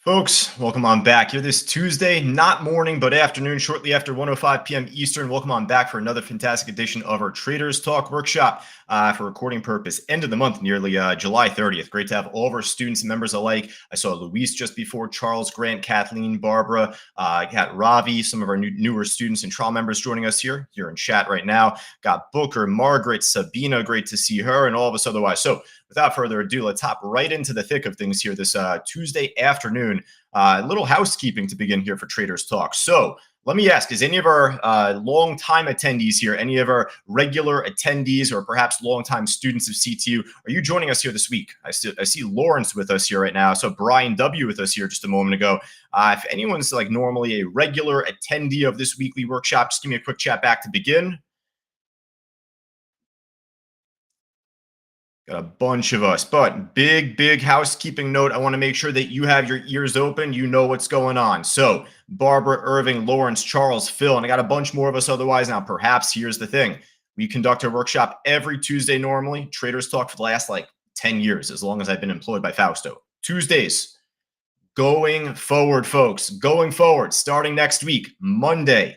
Folks, welcome on back here this Tuesday, not morning, but afternoon, shortly after 1:05 p.m. Eastern. Welcome on back for another fantastic edition of our Traders Talk workshop for recording purpose. End of the month, nearly July 30th. Great to have all of our students and members alike. I saw Luis just before, Charles, Grant, Kathleen, Barbara, got Ravi, some of our newer students and trial members joining us here in chat right now. Got Booker, Margaret, Sabina, great to see her, and all of us otherwise. So without further ado, let's hop right into the thick of things here this Tuesday afternoon. A little housekeeping to begin here for Traders Talk. So let me ask, is any of our long-time attendees here, any of our regular attendees or perhaps long-time students of CTU, are you joining us here this week? I see Lawrence with us here right now. So Brian W. with us here just a moment ago. If anyone's like normally a regular attendee of this weekly workshop, just give me a quick chat back to begin. Got a bunch of us, but big housekeeping note. I want to make sure that you have your ears open. You know what's going on. So Barbara, Irving, Lawrence, Charles, Phil, and I got a bunch more of us otherwise. Now, perhaps here's the thing. We conduct a workshop every Tuesday normally. Traders Talk for the last like 10 years, as long as I've been employed by Fausto. Tuesdays. Going forward, folks. Going forward, starting next week, Monday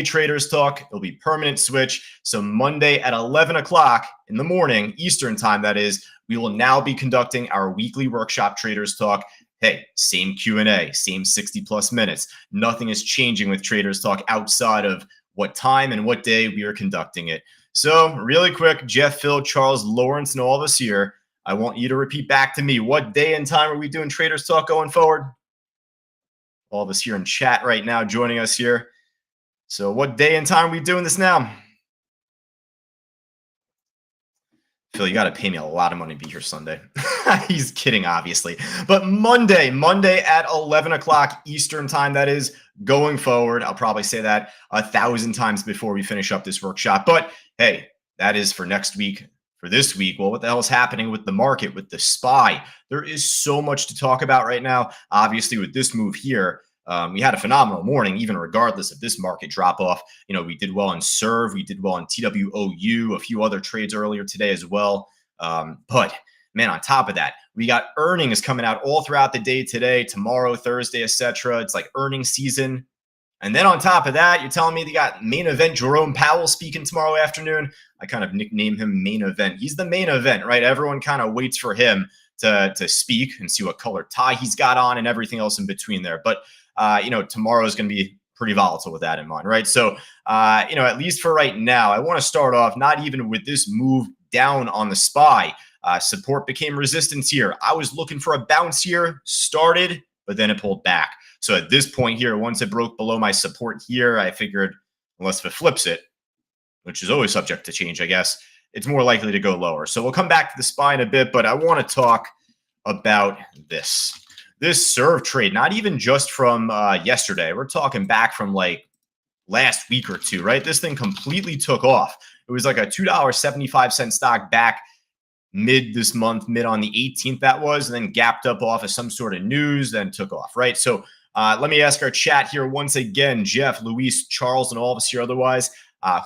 Traders Talk. It'll be permanent switch. So Monday at 11 o'clock in the morning, Eastern time, that is, we will now be conducting our weekly workshop Traders Talk. Hey, same Q&A, same 60 plus minutes. Nothing is changing with Traders Talk outside of what time and what day we are conducting it. So really quick, Jeff, Phil, Charles, Lawrence, and all of us here, I want you to repeat back to me, what day and time are we doing Traders Talk going forward? All of us here in chat right now joining us here. So what day and time are we doing this now? Phil, you got to pay me a lot of money to be here Sunday. He's kidding, obviously. But Monday at 11 o'clock Eastern time, that is, going forward. I'll probably say that 1,000 times before we finish up this workshop. But hey, that is for next week. For this week, well, what the hell is happening with the market, with the SPY? There is so much to talk about right now. Obviously, with this move here, we had a phenomenal morning, even regardless of this market drop off. You know, we did well in SERV, we did well in TWOU, a few other trades earlier today as well. But man, on top of that, we got earnings coming out all throughout the day today, tomorrow, Thursday, etc. It's like earnings season. And then on top of that, you're telling me they got main event Jerome Powell speaking tomorrow afternoon. I kind of nickname him main event. He's the main event, right? Everyone kind of waits for him to speak and see what color tie he's got on and everything else in between there. But tomorrow is going to be pretty volatile with that in mind, right? So, at least for right now, I want to start off not even with this move down on the SPY. Support became resistance here. I was looking for a bounce here, started, but then it pulled back. So at this point here, once it broke below my support here, I figured unless if it flips it, which is always subject to change, I guess, it's more likely to go lower. So we'll come back to the SPY in a bit, but I want to talk about this SERV trade, not even just from yesterday. We're talking back from like last week or two, right? This thing completely took off. It was like a $2.75 stock back mid this month, mid on the 18th that was, and then gapped up off of some sort of news, then took off, right? So let me ask our chat here once again, Jeff, Luis, Charles, and all of us here otherwise,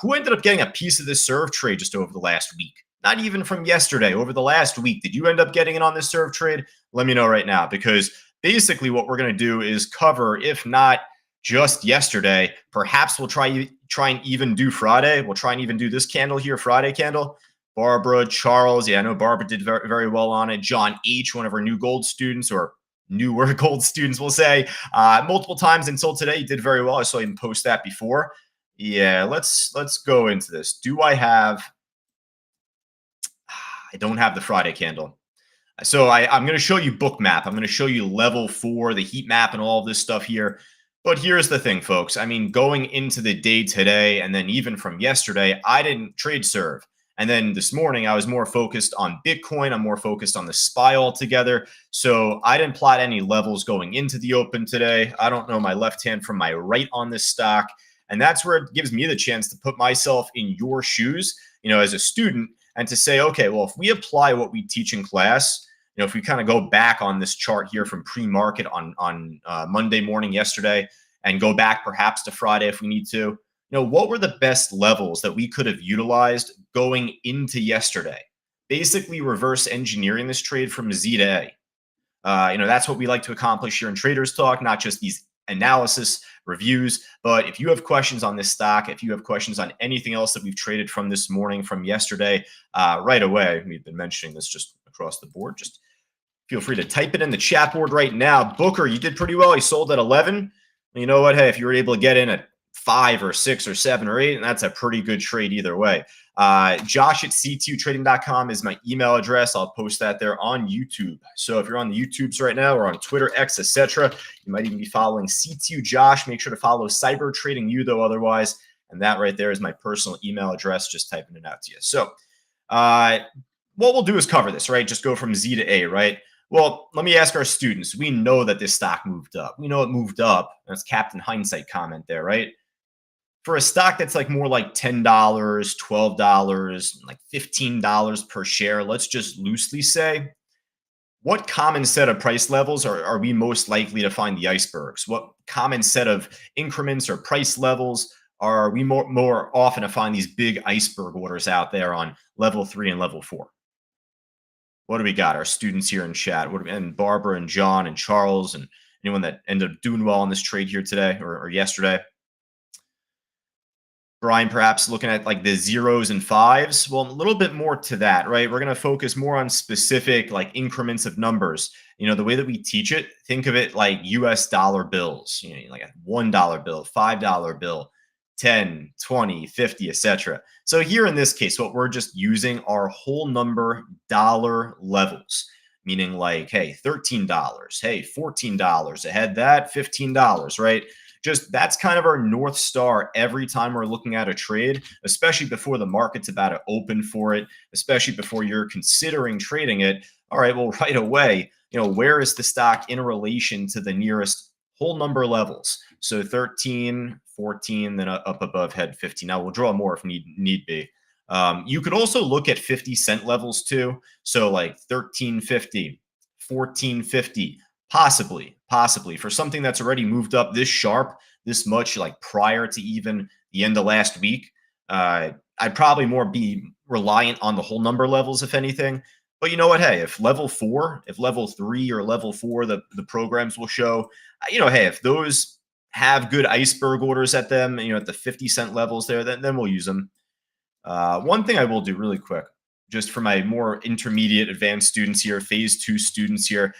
who ended up getting a piece of this SERV trade just over the last week? Not even from yesterday, over the last week. Did you end up getting in on this SERV trade? Let me know right now, because basically what we're going to do is cover, if not just yesterday, perhaps we'll try and even do Friday. We'll try and even do this candle here, Friday candle. Barbara, Charles, yeah, I know Barbara did very, very well on it. John H., one of our new gold students, or newer gold students, we'll say, multiple times until today, he did very well. I saw him post that before. Yeah, let's go into this. Do I have? I don't have the Friday candle. So I'm going to show you book map. I'm going to show you level 4, the heat map, and all of this stuff here. But here's the thing, folks. I mean, going into the day today, and then even from yesterday, I didn't trade SERV. And then this morning, I was more focused on Bitcoin. I'm more focused on the SPY altogether. So I didn't plot any levels going into the open today. I don't know my left hand from my right on this stock. And that's where it gives me the chance to put myself in your shoes, as a student, and to say, okay, well, if we apply what we teach in class, if we kind of go back on this chart here from pre-market on Monday morning yesterday and go back perhaps to Friday if we need to, what were the best levels that we could have utilized going into yesterday? Basically reverse engineering this trade from Z to A. That's what we like to accomplish here in Traders Talk, not just these analysis reviews. But if you have questions on this stock, if you have questions on anything else that we've traded from this morning, from yesterday, right away, we've been mentioning this just across the board. Just feel free to type it in the chat board right now. Booker, you did pretty well. He sold at 11. You know what? Hey, if you were able to get in at 5 or 6 or 7 or 8, and that's a pretty good trade either way. Josh at ctutrading.com is my email address. I'll post that there on YouTube. So if you're on the YouTubes right now or on Twitter, X, etc., you might even be following CTU Josh. Make sure to follow Cyber Trading You, though, otherwise. And that right there is my personal email address. Just typing it out to you. So what we'll do is cover this, right? Just go from Z to A, right? Well, let me ask our students. We know that this stock moved up. We know it moved up. That's Captain Hindsight comment there, right? For a stock that's like more like $10, $12, like $15 per share, let's just loosely say, what common set of price levels are we most likely to find the icebergs? What common set of increments or price levels are we more often to find these big iceberg orders out there on level 3 and level 4? What do we got? Our students here in chat, and Barbara and John and Charles and anyone that ended up doing well on this trade here today or yesterday. Brian, perhaps looking at like the 0s and 5s. Well, a little bit more to that, right? We're going to focus more on specific like increments of numbers. The way that we teach it, think of it like US dollar bills, like a $1 bill, $5 bill, 10, 20, 50, etc. So here in this case, what we're just using are whole number dollar levels, meaning like, hey, $13, hey, $14, ahead that, $15, right? Just that's kind of our North Star every time we're looking at a trade, especially before the market's about to open for it, especially before you're considering trading it. All right, well, right away, where is the stock in relation to the nearest whole number levels? So 13, 14, then up above head 15. Now we'll draw more if need be. You could also look at 50-cent levels too. So like 13.50, 14.50. Possibly for something that's already moved up this sharp, this much, like prior to even the end of last week. I'd probably more be reliant on the whole number levels, if anything. But you know what? Hey, if level 4, if level 3 or level 4, the programs will show, hey, if those have good iceberg orders at them, at the 50-cent levels there, then we'll use them. One thing I will do really quick, just for my more intermediate advanced students here, phase 2 students here,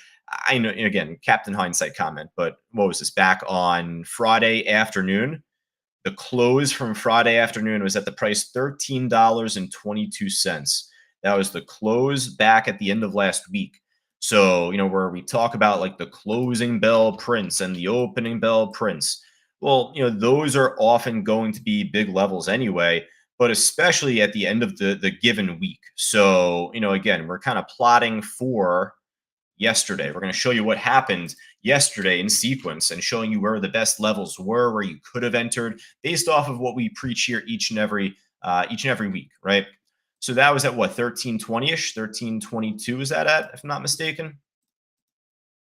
I know, again, Captain Hindsight comment, but what was this? Back on Friday afternoon, the close from Friday afternoon was at the price $13.22. That was the close back at the end of last week. So, where we talk about like the closing bell prints and the opening bell prints. Well, those are often going to be big levels anyway, but especially at the end of the given week. So, again, we're kind of plotting for yesterday. We're going to show you what happened yesterday in sequence and showing you where the best levels were, where you could have entered based off of what we preach here each and every week, right? So that was at what, 1320-ish, 1322 is that at, if I'm not mistaken?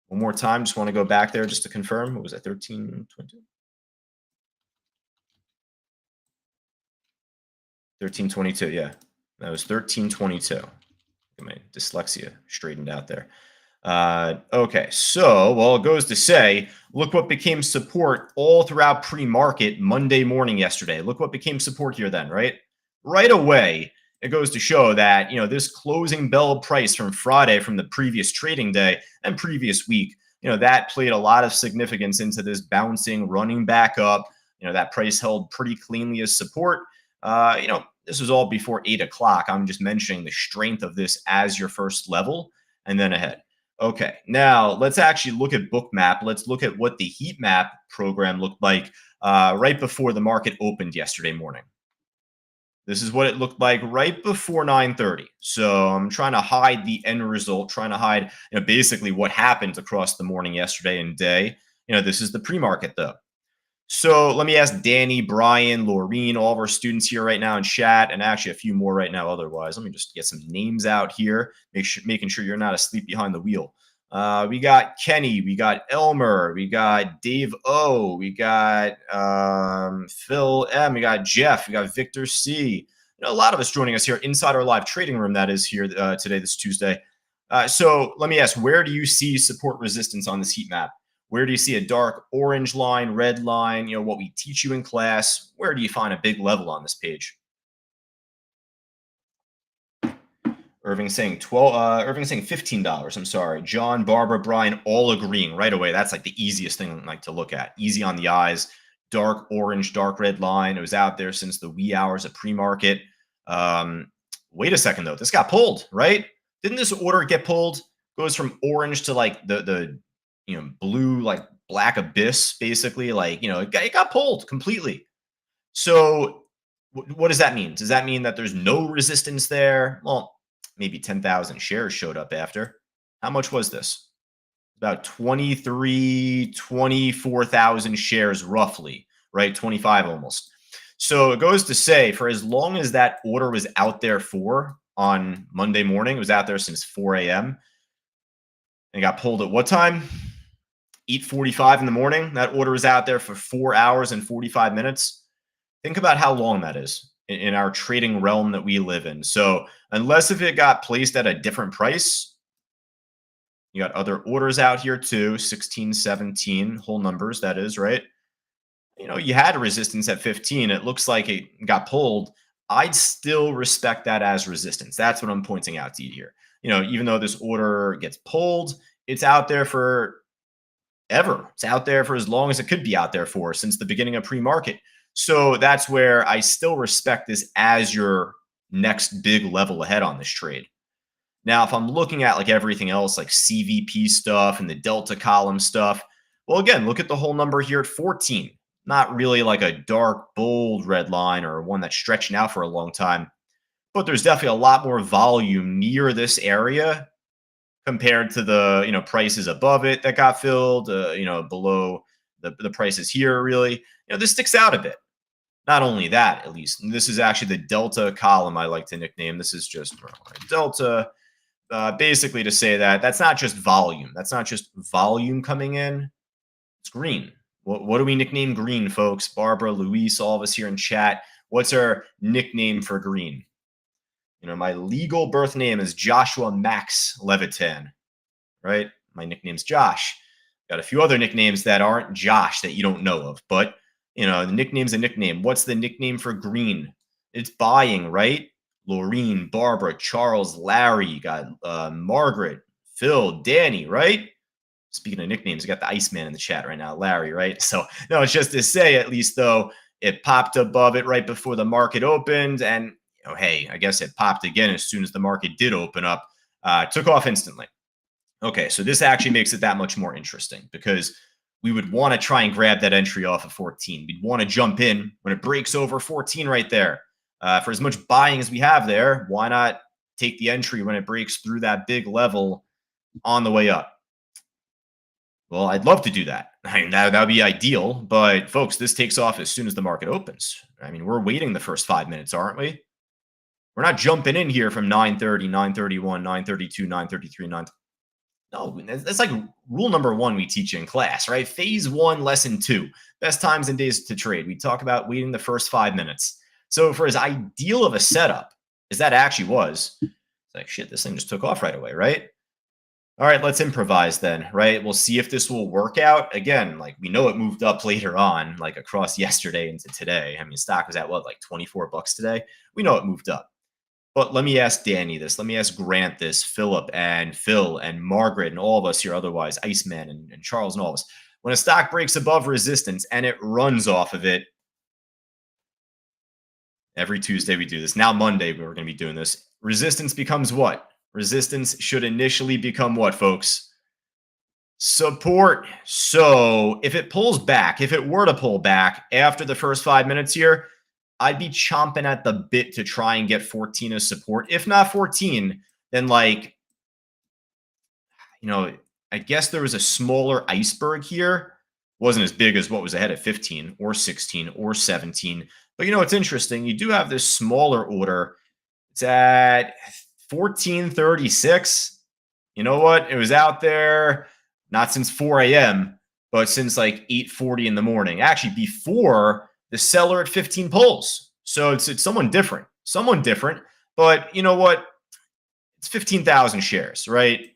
One more time, just want to go back there just to confirm. What was that, 1322? 1322, yeah. That was 1322. Get my dyslexia straightened out there. Okay, so, well, it goes to say, look what became support all throughout pre-market Monday morning yesterday. Look what became support here then, right? Right away, it goes to show that, this closing bell price from Friday from the previous trading day and previous week, that played a lot of significance into this bouncing, running back up. That price held pretty cleanly as support. This was all before 8 o'clock. I'm just mentioning the strength of this as your first level and then ahead. Okay, now let's actually look at Bookmap. Let's look at what the heat map program looked like right before the market opened yesterday morning. This is what it looked like right before 9:30. So I'm trying to hide the end result, trying to hide basically what happened across the morning yesterday and day. This is the pre-market though. So let me ask Danny, Brian, Laureen, all of our students here right now in chat, and actually a few more right now otherwise. Let me just get some names out here, making sure you're not asleep behind the wheel. We got Kenny, we got Elmer, we got Dave O, we got Phil M, we got Jeff, we got Victor C. A lot of us joining us here inside our live trading room that is here today, this Tuesday. So let me ask, where do you see support resistance on this heat map? Where do you see a dark orange line, red line, what we teach you in class? Where do you find a big level on this page? Irving's saying Irving's saying $15. I'm sorry. John, Barbara, Brian, all agreeing right away. That's like the easiest thing to look at. Easy on the eyes. Dark orange, dark red line. It was out there since the wee hours of pre-market. Wait a second though. This got pulled, right? Didn't this order get pulled? Goes from orange to like the blue, like black abyss, basically. It got pulled completely. So what does that mean? Does that mean that there's no resistance there? Well, maybe 10,000 shares showed up after. How much was this? About 24,000 shares roughly, right? 25 almost. So it goes to say, for as long as that order was out there on Monday morning, it was out there since 4 a.m. and got pulled at what time? 8:45 in the morning. That order was out there for 4 hours and 45 minutes. Think about how long that is in our trading realm that we live in. So unless if it got placed at a different price, you got other orders out here too, 16, 17, whole numbers, that is, right? You had a resistance at 15. It looks like it got pulled. I'd still respect that as resistance. That's what I'm pointing out to you here. Even though this order gets pulled, it's out there for ever. It's out there for as long as it could be out there for, since the beginning of pre-market. So that's where I still respect this as your next big level ahead on this trade. Now, if I'm looking at like everything else, like CVP stuff and the Delta column stuff, well, again, look at the whole number here at 14. Not really like a dark, bold red line or one that's stretching out for a long time, but there's definitely a lot more volume near this area compared to the prices above it that got filled, below the prices here. Really, this sticks out a bit. Not only that, at least this is actually the Delta column I like to nickname. This is just Delta, basically to say that that's not just volume. That's not just volume coming in. It's green. What do we nickname green, folks? Barbara, Luis, all of us here in chat. What's our nickname for green? My legal birth name is Joshua Max Levitan, right? My nickname's Josh. Got a few other nicknames that aren't Josh that you don't know of, but the nickname's a nickname. What's the nickname for green? It's buying, right? Laureen, Barbara, Charles, Larry, you got Margaret, Phil, Danny, right? Speaking of nicknames, you got the Iceman in the chat right now, Larry, right? So, no, it's just to say, at least, though, it popped above it right before the market opened. And, hey, I guess it popped again as soon as the market did open up. Took off instantly. Okay, so this actually makes it that much more interesting because we would want to try and grab that entry off of 14. We'd want to jump in when it breaks over 14 right there. For as much buying as we have there, why not take the entry when it breaks through that big level on the way up? Well, I'd love to do that. That would be ideal. But, folks, this takes off as soon as the market opens. We're waiting the first 5 minutes, aren't we? We're not jumping in here from 9:30, 9:31, 9:32, 9:33, 9. No, that's like rule number 1 we teach in class, right? Phase 1, lesson 2, best times and days to trade. We talk about waiting the first 5 minutes. So for as ideal of a setup as that actually was, it's like, shit, this thing just took off right away, right? All right, let's improvise then, right? We'll see if this will work out. Again, like we know it moved up later on, like across yesterday into today. Stock was at what, like $24 today? We know it moved up. But let me ask Danny this. Let me ask Grant this, Philip and Phil and Margaret and all of us here otherwise, Iceman and Charles and all of us. When a stock breaks above resistance and it runs off of it, every Tuesday we do this. Now Monday we're going to be doing this. Resistance becomes what? Resistance should initially become what, folks? Support. So if it pulls back, if it were to pull back after the first 5 minutes here, I'd be chomping at the bit to try and get 14 as support. If not 14, then I guess there was a smaller iceberg here. Wasn't as big as what was ahead at 15 or 16 or 17. But it's interesting. You do have this smaller order. It's at 1436. You know what? It was out there not since 4 a.m., but since like 8:40 in the morning. Actually, before the seller at 15 pulls. So it's someone different. But you know what? It's 15,000 shares, right?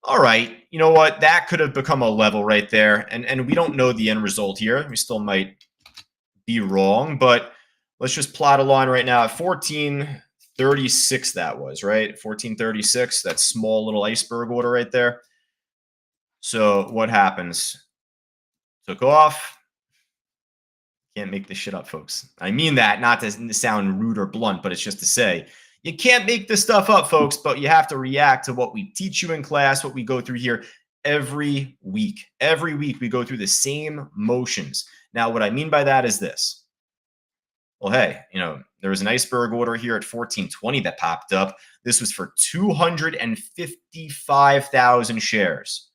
All right, you know what? That could have become a level right there. And we don't know the end result here. We still might be wrong, but let's just plot a line right now at 1436 that was, right? 1436, that small little iceberg order right there. So what happens? Took off. Can't make this shit up, folks. I mean that not to sound rude or blunt, but it's just to say you can't make this stuff up, folks, but you have to react to what we teach you in class, what we go through here every week. Every week we go through the same motions. Now, what I mean by that is this. Well, hey, there was an iceberg order here at 1420 that popped up. This was for 255,000 shares.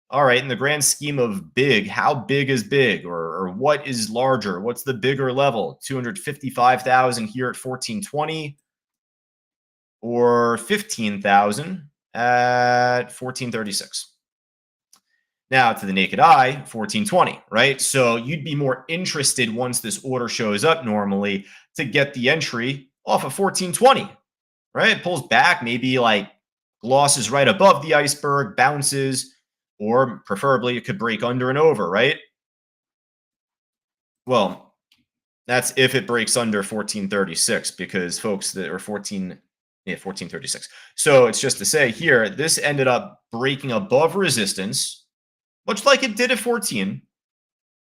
All right, in the grand scheme of big, how big is big, or what is larger? What's the bigger level? 255,000 here at 1420, or 15,000 at 1436. Now, to the naked eye, 1420, right? So you'd be more interested once this order shows up normally to get the entry off of 1420, right? It pulls back, maybe like glosses right above the iceberg, bounces, or preferably it could break under and over, right? Well, that's if it breaks under 1436, because folks that are 1436. So it's just to say here, this ended up breaking above resistance, much like it did at 14.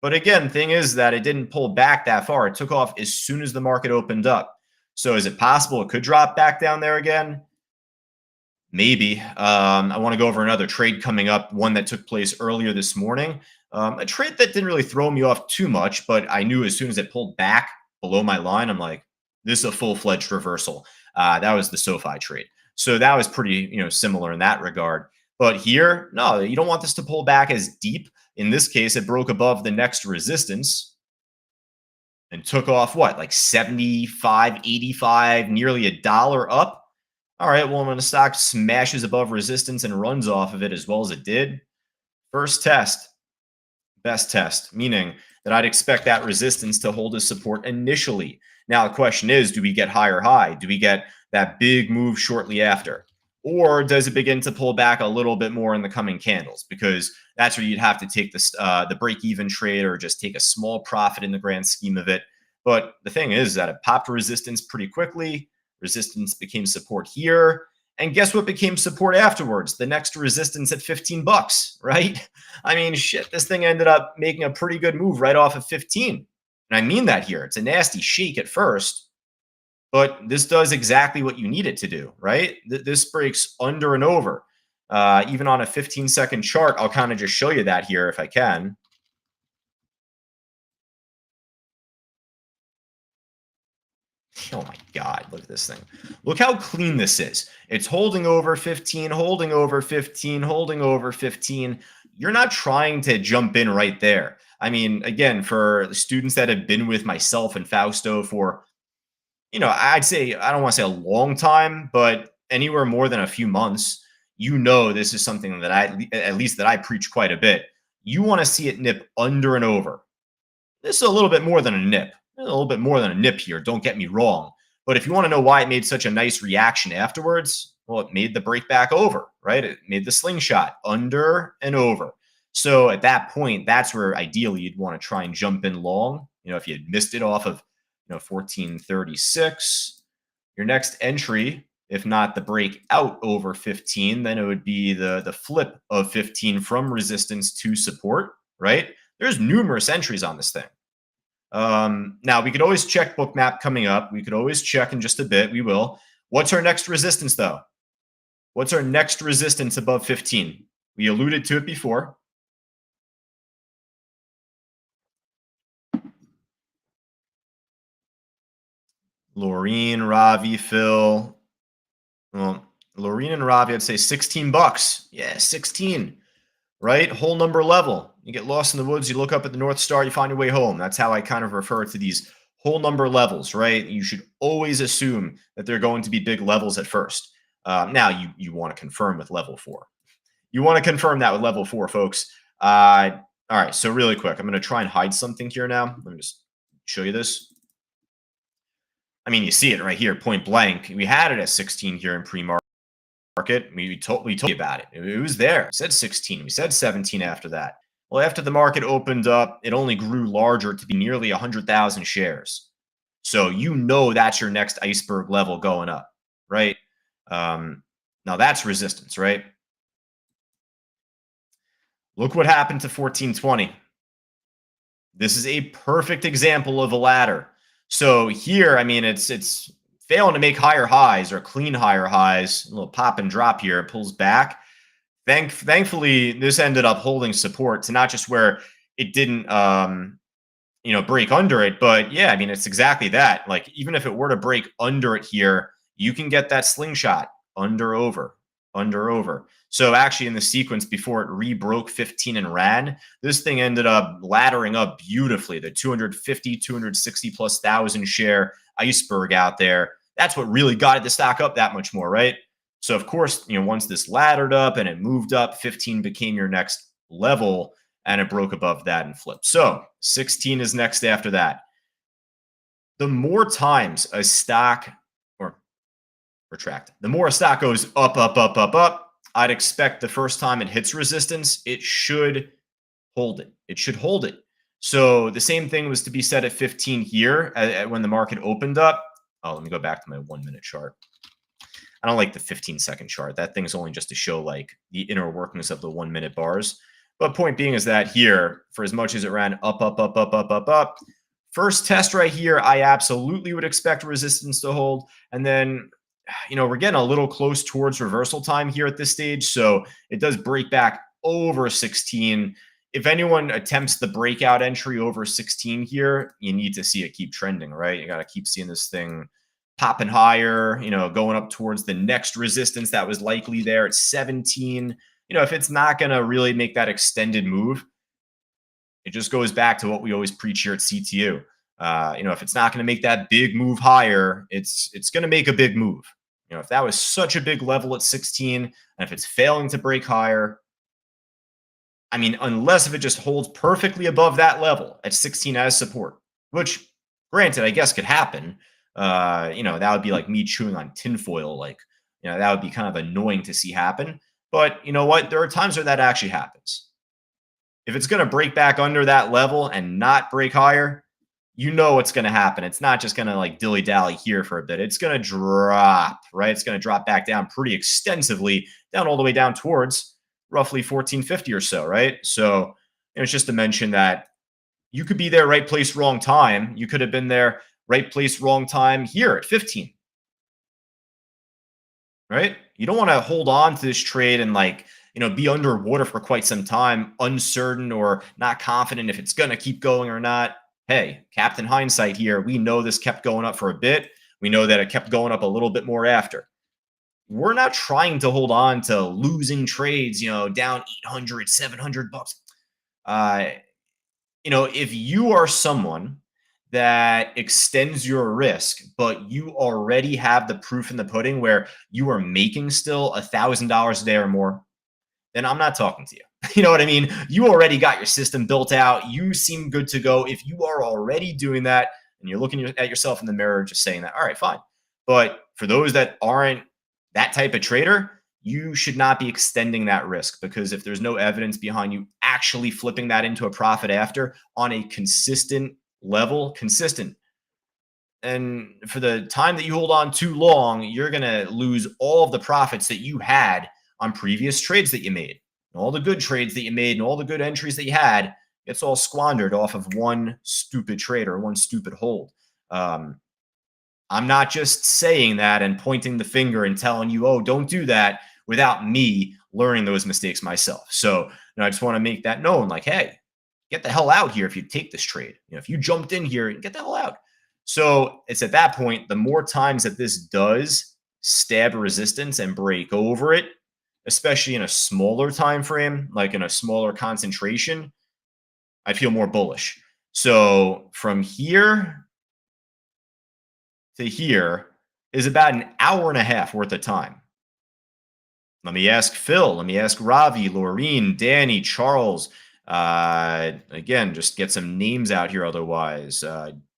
But again, thing is that it didn't pull back that far. It took off as soon as the market opened up. So is it possible it could drop back down there again? Maybe. I want to go over another trade coming up, one that took place earlier this morning. A trade that didn't really throw me off too much, but I knew as soon as it pulled back below my line, I'm like, this is a full-fledged reversal. That was the SoFi trade. So that was pretty, similar in that regard. But here, no, you don't want this to pull back as deep. In this case, it broke above the next resistance and took off what, like 75, 85, nearly $1 up. All right, well, when a stock smashes above resistance and runs off of it as well as it did, first test, best test, meaning that I'd expect that resistance to hold as support initially. Now, the question is, do we get higher high? Do we get that big move shortly after? Or does it begin to pull back a little bit more in the coming candles? Because that's where you'd have to take the break-even trade or just take a small profit in the grand scheme of it. But the thing is that it popped resistance pretty quickly. Resistance became support here. And guess what became support afterwards? The next resistance at 15 bucks, right? I mean, shit, this thing ended up making a pretty good move right off of 15. And I mean that here. It's a nasty shake at first, but this does exactly what you need it to do, right? This breaks under and over. Even on a 15-second chart, I'll kind of just show you that here if I can. Oh my God, look at this thing. Look how clean this is. It's holding over 15, holding over 15, holding over 15. You're not trying to jump in right there. I mean, again, for the students that have been with myself and Fausto for, I'd say, I don't want to say a long time, but anywhere more than a few months, this is something that at least that I preach quite a bit. You want to see it nip under and over. This is a little bit more than a nip. A little bit more than a nip here, don't get me wrong. But if you want to know why it made such a nice reaction afterwards, well, it made the break back over, right? It made the slingshot under and over. So at that point, that's where ideally you'd want to try and jump in long. If you had missed it off of 1436, your next entry, if not the break out over 15, then it would be the flip of 15 from resistance to support, right? There's numerous entries on this thing. Now we could always check bookmap coming up. We could always check in just a bit. We will. What's our next resistance though? What's our next resistance above 15? We alluded to it before. Laureen, Ravi, Phil. Well, Laureen and Ravi, I'd say 16 bucks. Yeah, 16. Right? Whole number level. You get lost in the woods, you look up at the North Star, you find your way home. That's how I kind of refer to these whole number levels, right? You should always assume that they're going to be big levels at first. Now, you want to confirm with level 4. You want to confirm that with level 4, folks. All right, so really quick, I'm going to try and hide something here now. Let me just show you this. I mean, you see it right here, point blank. We had it at 16 here in pre-market. market, we told you about it. It was there. We said 16. We said 17 after that. Well, after the market opened up, it only grew larger to be nearly 100,000 shares. So you know that's your next iceberg level going up, right? Now that's resistance, right? Look what happened to 1420. This is a perfect example of a ladder. So here, I mean, it's failing to make higher highs or clean higher highs. A little pop and drop here. It pulls back. Thankfully, this ended up holding support to not just where it didn't, break under it, but yeah, I mean, it's exactly that. Like, even if it were to break under it here, you can get that slingshot under, over, under, over. So actually in the sequence before it rebroke 15 and ran, this thing ended up laddering up beautifully. The 250, 260 plus thousand share iceberg out there. That's what really got it to stock up that much more, right? So of course, once this laddered up and it moved up, 15 became your next level and it broke above that and flipped. So 16 is next after that. The more times a stock, or retract, the more a stock goes up, up, up, up, up, I'd expect the first time it hits resistance, it should hold it. It should hold it. So the same thing was to be said at 15 here when the market opened up. Oh, let me go back to my 1 minute chart. I don't like the 15-second chart. That thing's only just to show like the inner workings of the 1 minute bars. But point being is that here, for as much as it ran up, up, up, up, up, up, up, first test right here, I absolutely would expect resistance to hold. And then, we're getting a little close towards reversal time here at this stage. So it does break back over 16. If anyone attempts the breakout entry over 16 here, you need to see it keep trending, right? You got to keep seeing this thing popping higher, going up towards the next resistance that was likely there at 17. If it's not going to really make that extended move, it just goes back to what we always preach here at CTU. If it's not going to make that big move higher, it's going to make a big move. If that was such a big level at 16, and if it's failing to break higher, I mean, unless if it just holds perfectly above that level at 16 as support, which granted, I guess could happen. That would be like me chewing on tinfoil. Like, that would be kind of annoying to see happen. But you know what? There are times where that actually happens. If it's going to break back under that level and not break higher, you know what's going to happen. It's not just going to like dilly-dally here for a bit. It's going to drop, right? It's going to drop back down pretty extensively, down all the way down towards roughly 1450 or so, right? So it's just to mention that you could be there, right place, wrong time. You could have been there, right place, wrong time here at 15. Right? You don't want to hold on to this trade and be underwater for quite some time, uncertain or not confident if it's going to keep going or not. Hey, Captain Hindsight here. We know this kept going up for a bit. We know that it kept going up a little bit more after. We're not trying to hold on to losing trades, down 800, 700 bucks. If you are someone that extends your risk, but you already have the proof in the pudding where you are making still $1,000 a day or more, then I'm not talking to you. You know what I mean? You already got your system built out. You seem good to go. If you are already doing that and you're looking at yourself in the mirror, just saying that, all right, fine. But for those that aren't that type of trader, you should not be extending that risk, because if there's no evidence behind you actually flipping that into a profit after on a consistent level, and for the time that you hold on too long, you're going to lose all of the profits that you had on previous trades that you made. All the good trades that you made and all the good entries that you had, it's all squandered off of one stupid trade or one stupid hold. I'm not just saying that and pointing the finger and telling you, oh, don't do that, without me learning those mistakes myself. So I just want to make that known, like, hey, get the hell out here if you take this trade. If you jumped in here, get the hell out. So it's at that point, the more times that this does stab resistance and break over it, especially in a smaller time frame, like in a smaller concentration, I feel more bullish. So from here to here is about an hour and a half worth of time. Let me ask Phil. Let me ask Ravi, Laureen, Danny, Charles. Again, just get some names out here otherwise.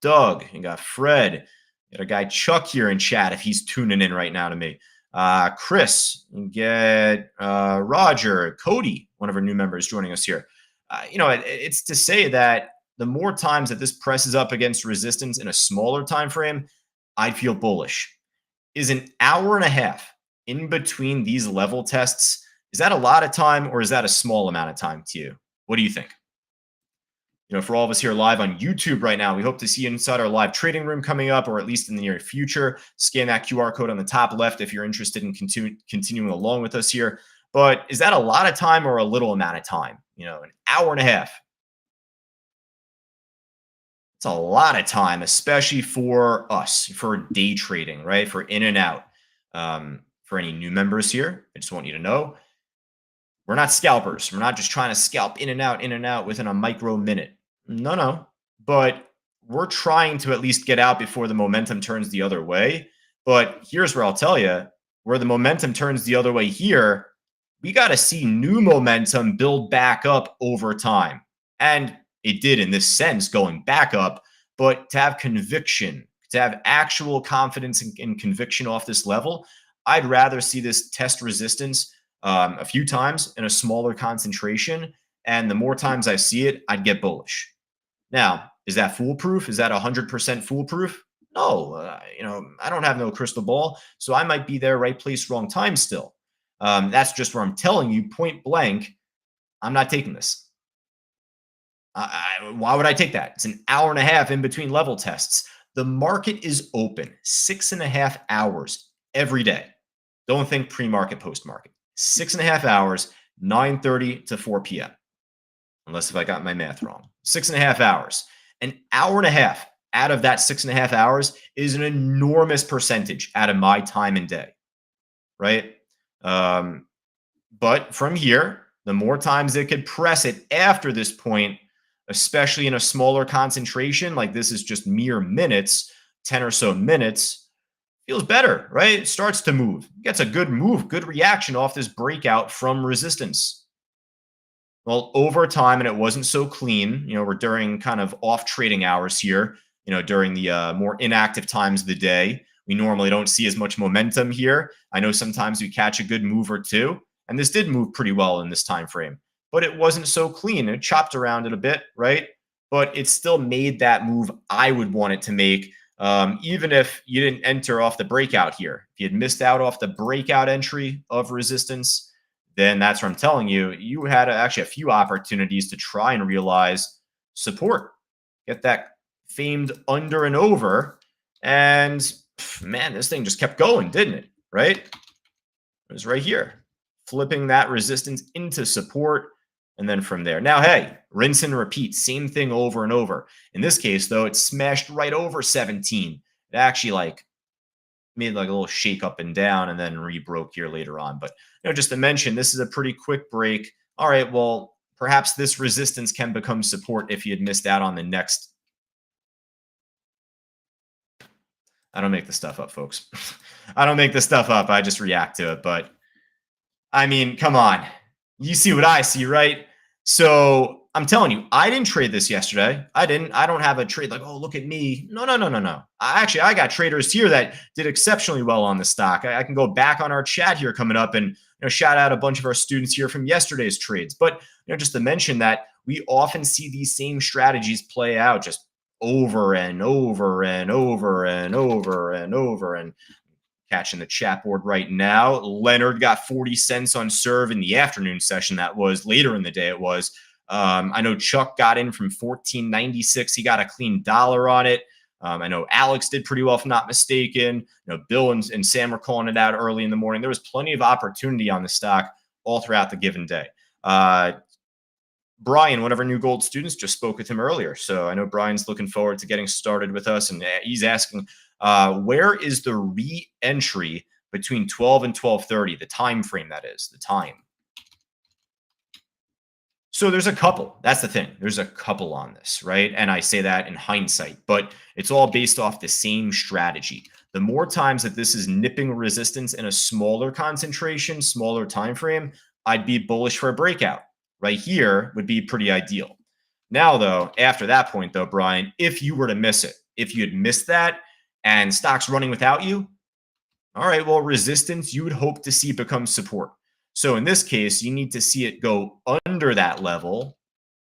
Doug, you got Fred. You got a guy Chuck here in chat if he's tuning in right now to me. Chris, and get Roger, Cody, one of our new members joining us here. It's to say that the more times that this presses up against resistance in a smaller time frame, I'd feel bullish. Is an hour and a half in between these level tests, is that a lot of time or is that a small amount of time to you? What do you think? For all of us here live on YouTube right now, we hope to see you inside our live trading room coming up, or at least in the near future. Scan that QR code on the top left if you're interested in continuing along with us here. But is that a lot of time or a little amount of time? An hour and a half. It's a lot of time, especially for us, for day trading, right? For in and out. For any new members here, I just want you to know, we're not scalpers. We're not just trying to scalp in and out within a micro minute. No. But we're trying to at least get out before the momentum turns the other way. But here's where I'll tell you, where the momentum turns the other way here, we got to see new momentum build back up over time. And it did in this sense going back up, but to have conviction, to have actual confidence and conviction off this level, I'd rather see this test resistance a few times in a smaller concentration. And the more times I see it, I'd get bullish. Now, is that foolproof? Is that 100% foolproof? No, I don't have no crystal ball. So I might be there, right place, wrong time still. That's just where I'm telling you point blank, I'm not taking this. Why would I take that? It's an hour and a half in between level tests. The market is open 6.5 hours every day. Don't think pre-market, post-market. 6.5 hours, 9:30 to 4 p.m. Unless if I got my math wrong. 6.5 hours. An hour and a half out of that 6.5 hours is an enormous percentage out of my time and day, right? But from here, the more times it could press it after this point, especially in a smaller concentration, like this is just mere minutes, 10 or so minutes, feels better, right? It starts to move, gets a good move, good reaction off this breakout from resistance. Well, over time, and it wasn't so clean, we're during kind of off trading hours here, during the more inactive times of the day. We normally don't see as much momentum here. I know sometimes we catch a good move or two, and this did move pretty well in this time frame, but it wasn't so clean. It chopped around it a bit, right? But it still made that move I would want it to make, even if you didn't enter off the breakout here. If you had missed out off the breakout entry of resistance, then that's where I'm telling you, you had actually a few opportunities to try and realize support, get that famed under and over, and man, this thing just kept going, didn't it? Right? It was right here, flipping that resistance into support. And then from there, now, hey, rinse and repeat, same thing over and over. In this case, though, it smashed right over 17. It actually made like a little shake up and down and then rebroke here later on. But just to mention, this is a pretty quick break. All right, well, perhaps this resistance can become support if you had missed out on the next. I don't make this stuff up, folks. I don't make this stuff up. I just react to it. But I mean, come on. You see what I see, right? So I'm telling you, I didn't trade this yesterday. I don't have a trade like, oh, look at me. No. I got traders here that did exceptionally well on the stock. I can go back on our chat here coming up and shout out a bunch of our students here from yesterday's trades. But just to mention that we often see these same strategies play out just over and over and over and over and over. And catching the chat board right now, Leonard got 40 cents on SERV in the afternoon session. That was later in the day. It was. I know Chuck got in from 14.96. He got a clean dollar on it. I know Alex did pretty well, if not mistaken. Bill and Sam were calling it out early in the morning. There was plenty of opportunity on the stock all throughout the given day. Brian, one of our new gold students, just spoke with him earlier. So I know Brian's looking forward to getting started with us. And he's asking, where is the re-entry between 12 and 12:30, the time frame that is, the time? So there's a couple. That's the thing. There's a couple on this, right? And I say that in hindsight, but it's all based off the same strategy. The more times that this is nipping resistance in a smaller concentration, smaller time frame, I'd be bullish for a breakout. Right here would be pretty ideal. Now, though, after that point, though, Brian, if you were to miss it, if you had missed that and stock's running without you, All right, well, resistance you would hope to see become support. So in this case, you need to see it go under that level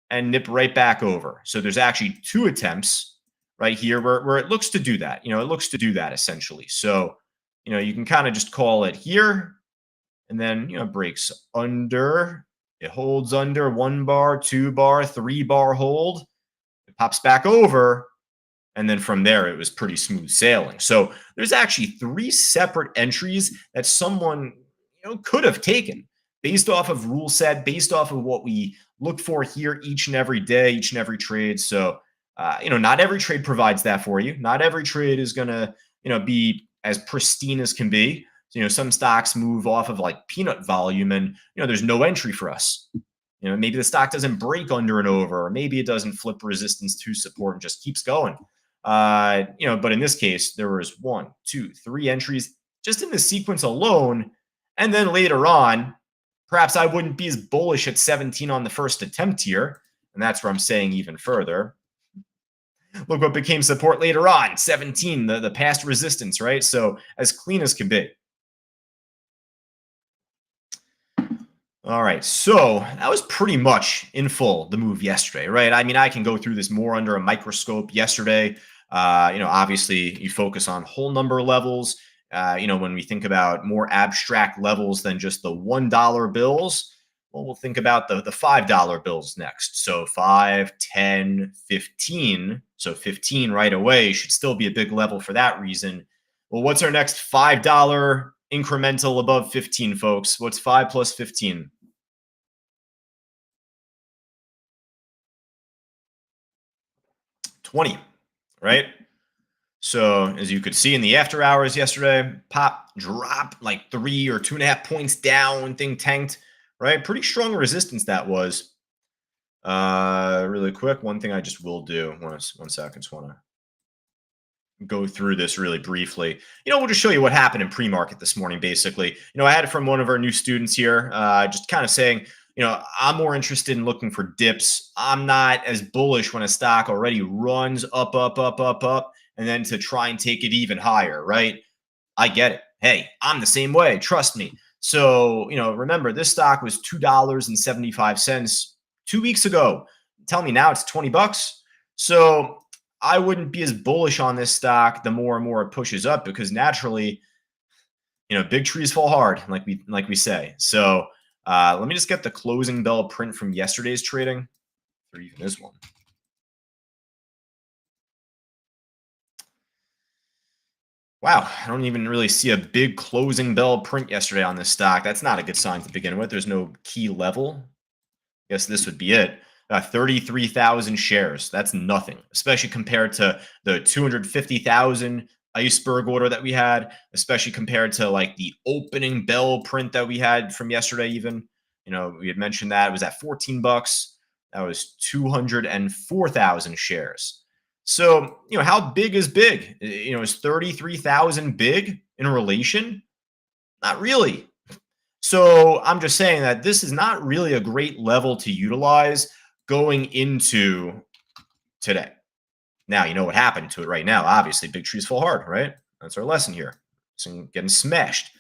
and nip right back over. So there's actually two attempts right here where it looks to do that. It looks to do that essentially. So, you can kind of just call it here and then, breaks under. It holds under 1 bar, 2 bar, 3 bar hold. It pops back over. And then from there, it was pretty smooth sailing. So there's actually three separate entries that someone could have taken based off of rule set, based off of what we look for here each and every day, each and every trade. So not every trade provides that for you. Not every trade is gonna be as pristine as can be. So, some stocks move off of like peanut volume, and there's no entry for us. Maybe the stock doesn't break under and over, or maybe it doesn't flip resistance to support and just keeps going. But in this case, there was 1, 2, 3 entries just in the sequence alone. And then later on, perhaps I wouldn't be as bullish at 17 on the first attempt here. And that's where I'm saying even further. Look what became support later on, 17, the past resistance, right? So as clean as can be. All right, so that was pretty much in full the move yesterday, right? I mean, I can go through this more under a microscope yesterday. Obviously, you focus on whole number levels. When we think about more abstract levels than just the $1 bills, well, we'll think about the $5 bills next. So 5, 10, 15. So 15 right away should still be a big level for that reason. Well, what's our next $5 incremental above 15, folks? What's 5 plus 15? 20, right? So as you could see in the after hours yesterday, pop, drop like 3 or 2.5 points down, thing tanked, right? Pretty strong resistance that was. Really quick, one thing I just will do, one second, just want to go through this really briefly. We'll just show you what happened in pre-market this morning, basically. I had it from one of our new students here, just kind of saying, I'm more interested in looking for dips. I'm not as bullish when a stock already runs up, up, up, up, up, and then to try and take it even higher, right? I get it. Hey, I'm the same way. Trust me. So, remember, this stock was $2.75 2 weeks ago. Tell me now it's $20. So I wouldn't be as bullish on this stock the more and more it pushes up, because naturally, big trees fall hard, like we say. So let me just get the closing bell print from yesterday's trading, or even this one. Wow, I don't even really see a big closing bell print yesterday on this stock. That's not a good sign to begin with. There's no key level. Guess this would be it. 33,000 shares. That's nothing, especially compared to the 250,000 iceberg order that we had, especially compared to like the opening bell print that we had from yesterday. Even, we had mentioned that it was at $14. That was 204,000 shares. So, how big is big? Is 33,000 big in relation? Not really. So I'm just saying that this is not really a great level to utilize going into today. Now, you know what happened to it right now. Obviously, big trees fall hard, right? That's our lesson here. So getting smashed.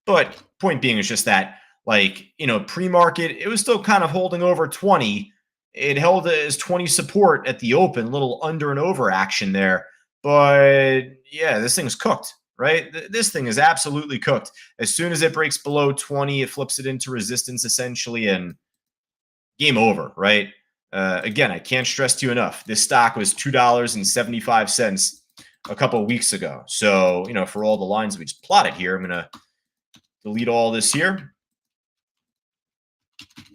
But point being is just that, pre-market, it was still kind of holding over 20. It held as 20 support at the open, little under and over action there. But yeah, this thing's cooked, right? This thing is absolutely cooked. As soon as it breaks below 20, it flips it into resistance essentially, and game over, right? Again, I can't stress to you enough. This stock was $2.75 a couple of weeks ago. So, for all the lines we just plotted here, I'm going to delete all this here.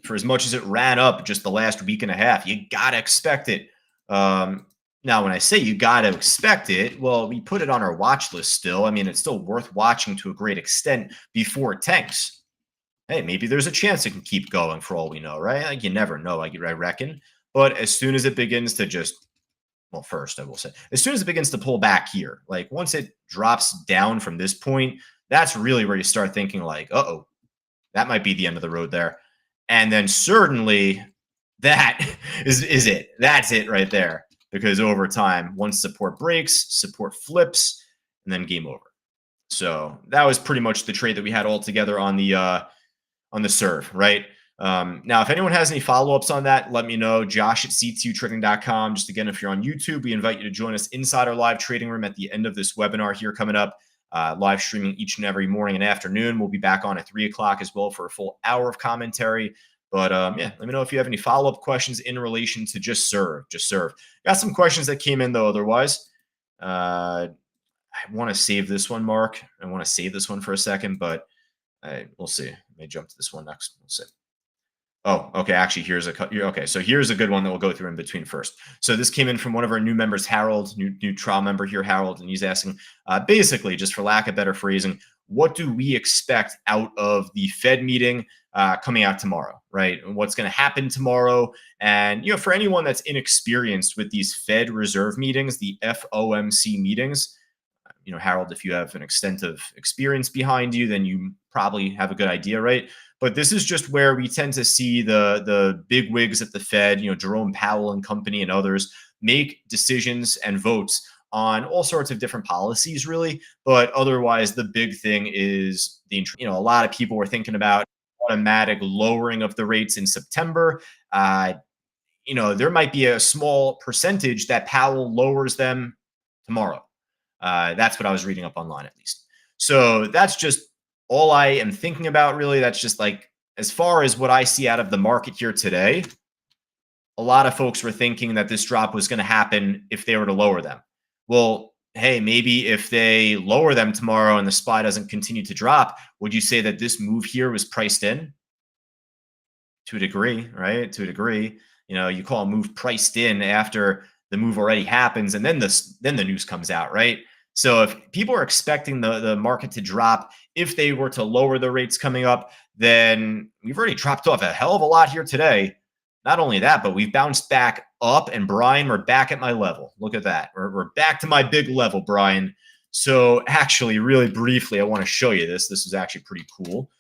For as much as it ran up just the last week and a half, you got to expect it. Now, when I say you got to expect it, well, we put it on our watch list still. I mean, it's still worth watching to a great extent before it tanks. Hey, maybe there's a chance it can keep going for all we know, right? Like, you never know, I reckon. But as soon as it begins to first, I will say, as soon as it begins to pull back here, like once it drops down from this point, that's really where you start thinking like, uh-oh, that might be the end of the road there. And then certainly that is it. That's it right there. Because over time, once support breaks, support flips, and then game over. So that was pretty much the trade that we had all together on the SERV, right? Now, if anyone has any follow-ups on that, let me know. Josh at ctutrading.com. Just again, if you're on YouTube, we invite you to join us inside our live trading room at the end of this webinar here coming up. Live streaming each and every morning and afternoon. We'll be back on at 3 o'clock as well for a full hour of commentary. But yeah, let me know if you have any follow-up questions in relation to just SERV. Just SERV. Got some questions that came in though. Otherwise, I want to save this one, Mark. I want to save this one for a second, but we'll see. Let me jump to this one next. We'll see. Oh, okay. Actually, here's okay. So here's a good one that we'll go through in between first. So this came in from one of our new members, Harold, new trial member here, Harold, and he's asking, basically, just for lack of better phrasing, what do we expect out of the Fed meeting coming out tomorrow, right? What's going to happen tomorrow? And for anyone that's inexperienced with these Fed Reserve meetings, the FOMC meetings, Harold, if you have an extensive experience behind you, then you probably have a good idea, right? But this is just where we tend to see the big wigs at the Fed, Jerome Powell and company and others make decisions and votes on all sorts of different policies, really. But otherwise, the big thing is a lot of people were thinking about automatic lowering of the rates in September. There might be a small percentage that Powell lowers them tomorrow. That's what I was reading up online, at least. So that's just all I am thinking about, really. That's just like, as far as what I see out of the market here today, a lot of folks were thinking that this drop was going to happen if they were to lower them. Well, hey, maybe if they lower them tomorrow and the SPY doesn't continue to drop, would you say that this move here was priced in? To a degree, right? To a degree. You call a move priced in after the move already happens, and then the news comes out, right? So if people are expecting the market to drop, if they were to lower the rates coming up, then we've already dropped off a hell of a lot here today. Not only that, but we've bounced back up, and Brian, we're back at my level. Look at that. We're back to my big level, Brian. So actually, really briefly, I want to show you this. This is actually pretty cool.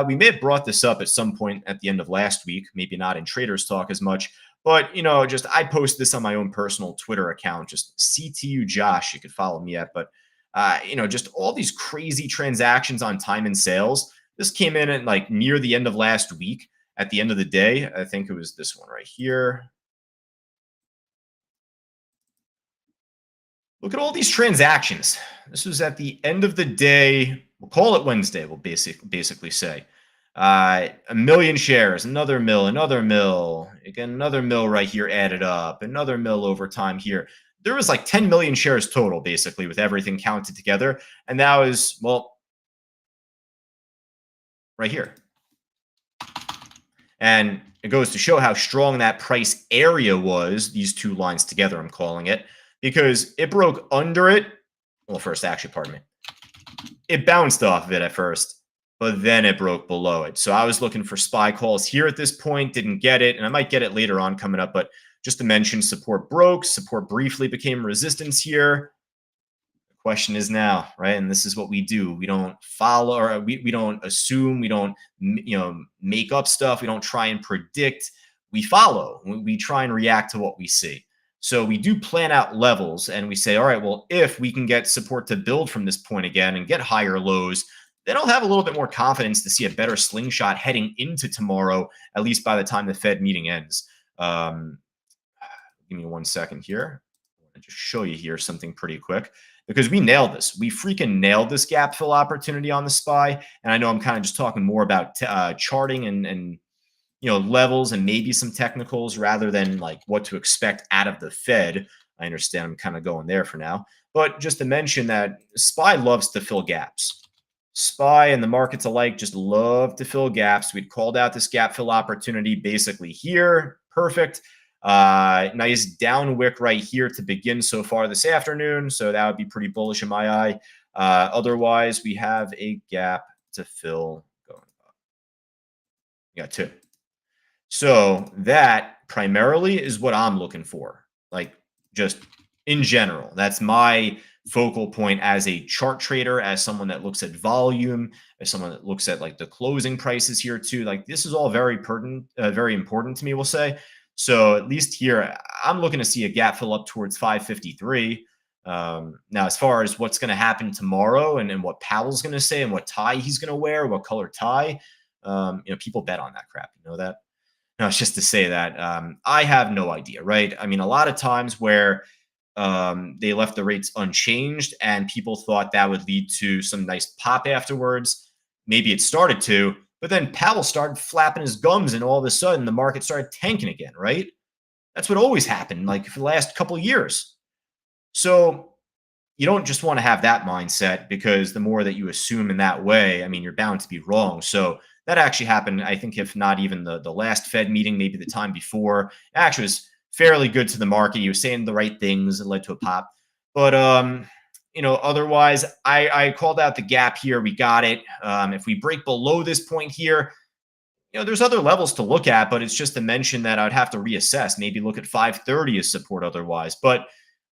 We may have brought this up at some point at the end of last week, maybe not in Traders Talk as much, but just I post this on my own personal Twitter account, just CTU Josh. You could follow me at, but just all these crazy transactions on time and sales. This came in at like near the end of last week. At the end of the day, I think it was this one right here. Look at all these transactions. This was at the end of the day. We'll call it Wednesday. We'll basically say 1 million shares, another mill, again, another mill right here added up, another mill over time here. There was like 10 million shares total, basically, with everything counted together. And that was, well, right here. And it goes to show how strong that price area was, these two lines together, I'm calling it, because it broke under it. Well, first, actually, pardon me. It bounced off of it at first, but then it broke below it. So I was looking for SPY calls here at this point, didn't get it, and I might get it later on coming up, but just to mention, support broke, support briefly became resistance here. The question is now, right? And this is what we do. We don't follow, or we don't assume, we don't make up stuff, we don't try and predict. We follow. We try and react to what we see. So we do plan out levels, and we say, all right, well, if we can get support to build from this point again and get higher lows, then I'll have a little bit more confidence to see a better slingshot heading into tomorrow, at least by the time the Fed meeting ends. Give me 1 second here. I want to just show you here something pretty quick, because we nailed this. We freaking nailed this gap fill opportunity on the SPY. And I know I'm kind of just talking more about charting and levels and maybe some technicals rather than like what to expect out of the Fed. I understand I'm kind of going there for now. But just to mention that SPY loves to fill gaps. SPY and the markets alike just love to fill gaps. We'd called out this gap fill opportunity basically here. Perfect. Nice down wick right here to begin so far this afternoon. So that would be pretty bullish in my eye. Otherwise, we have a gap to fill going up. We got two. So that primarily is what I'm looking for, like just in general. That's my focal point as a chart trader, as someone that looks at volume, as someone that looks at like the closing prices here too. Like this is all very pertinent, very important to me, we'll say. So at least here, I'm looking to see a gap fill up towards 553. Now, as far as what's going to happen tomorrow and what Powell's going to say and what tie he's going to wear, what color tie, people bet on that crap. You know that? No, it's just to say that I have no idea, right? I mean, a lot of times where they left the rates unchanged and people thought that would lead to some nice pop afterwards. Maybe it started to, but then Powell started flapping his gums and all of a sudden the market started tanking again, right? That's what always happened, like for the last couple of years. So you don't just want to have that mindset because the more that you assume in that way, I mean, you're bound to be wrong. So that actually happened, I think, if not even the last Fed meeting, maybe the time before. It actually was fairly good to the market. He was saying the right things. It led to a pop. But otherwise, I called out the gap here. We got it. If we break below this point here, there's other levels to look at, but it's just to mention that I'd have to reassess, maybe look at 530 as support otherwise. But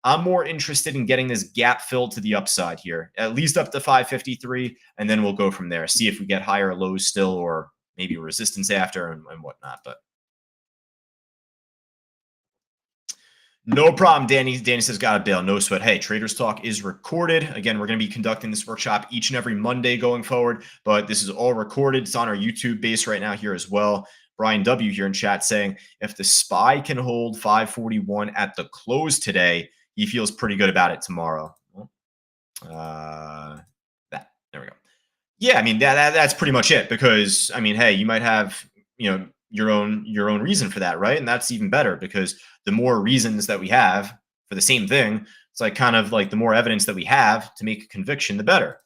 I'm more interested in getting this gap filled to the upside here, at least up to 553, and then we'll go from there. See if we get higher lows still or maybe resistance after and whatnot. But no problem, Danny. Danny says, got a bail. No sweat. Hey, Traders Talk is recorded. Again, we're going to be conducting this workshop each and every Monday going forward, but this is all recorded. It's on our YouTube base right now here as well. Brian W. here in chat saying, if the SPY can hold 541 at the close today, he feels pretty good about it tomorrow. There we go. Yeah, I mean, that's pretty much it because, I mean, hey, you might have, your own reason for that, right? And that's even better because the more reasons that we have for the same thing, it's like kind of like the more evidence that we have to make a conviction, the better.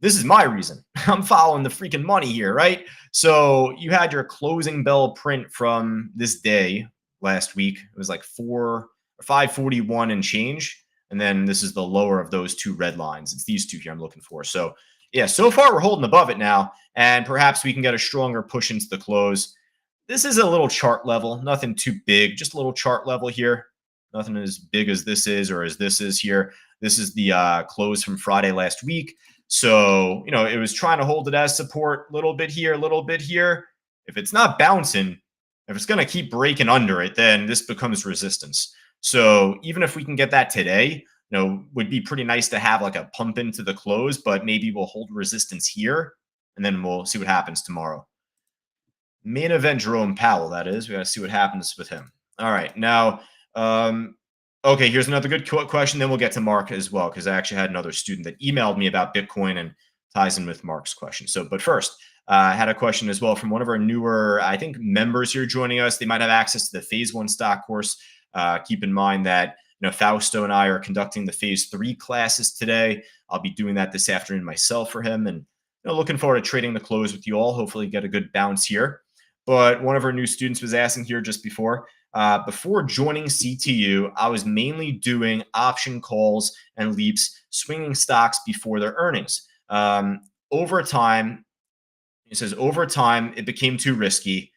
This is my reason. I'm following the freaking money here, right? So you had your closing bell print from this day last week. It was like 541 and change. And then this is the lower of those two red lines. It's these two here I'm looking for. So yeah, so far we're holding above it now, and perhaps we can get a stronger push into the close. This is a little chart level, nothing too big, just a little chart level here. Nothing as big as this is or as this is here. This is the close from Friday last week. So, it was trying to hold it as support a little bit here, a little bit here. If it's not bouncing, if it's going to keep breaking under it, then this becomes resistance. So even if we can get that today, would be pretty nice to have like a pump into the close, but maybe we'll hold resistance here and then we'll see what happens tomorrow. Main event Jerome Powell, that is. We got to see what happens with him. All right. Now, okay, here's another good question. Then we'll get to Mark as well, because I actually had another student that emailed me about Bitcoin and ties in with Mark's question. So, but first, I had a question as well from one of our newer, I think, members here joining us. They might have access to the Phase 1 stock course. Keep in mind that Fausto and I are conducting the Phase 3 classes today. I'll be doing that this afternoon myself for him, and looking forward to trading the close with you all. Hopefully, get a good bounce here. But one of our new students was asking here just before joining CTU, I was mainly doing option calls and leaps, swinging stocks before their earnings. Over time, he says, over time, it became too risky.